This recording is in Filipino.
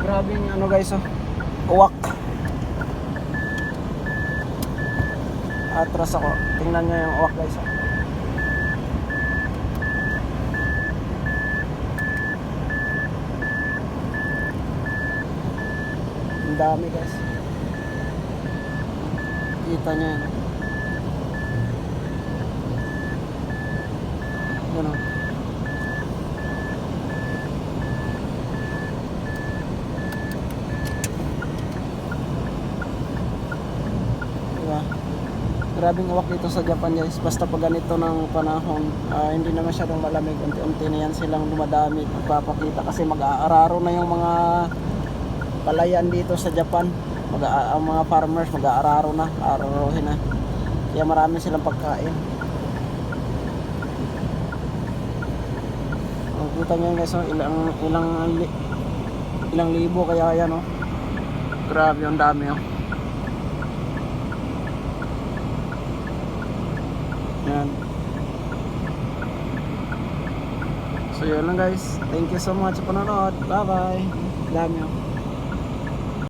Grabing ano guys, oh. Uwak. Atras ako. Tingnan nyo yung uwak guys, oh. Ang dami guys. Kita nyo yan. Yan, oh. Grabing uwak dito sa Japan guys. Basta pag ganito ng panahon, hindi na masyadong malamig, unti-unti na yan silang dumadami, magpapakita kasi mag-aararo na yung mga palayan dito sa Japan. Ang mga farmers mag-aararo na, araruhin na, kaya marami silang pagkain. Kita nyo guys, oh, ilang libo kaya yan, oh. Grabe, ang dami, oh. Yan. So yun lang guys. Thank you so much sa panonood. Bye bye. Dami, oh.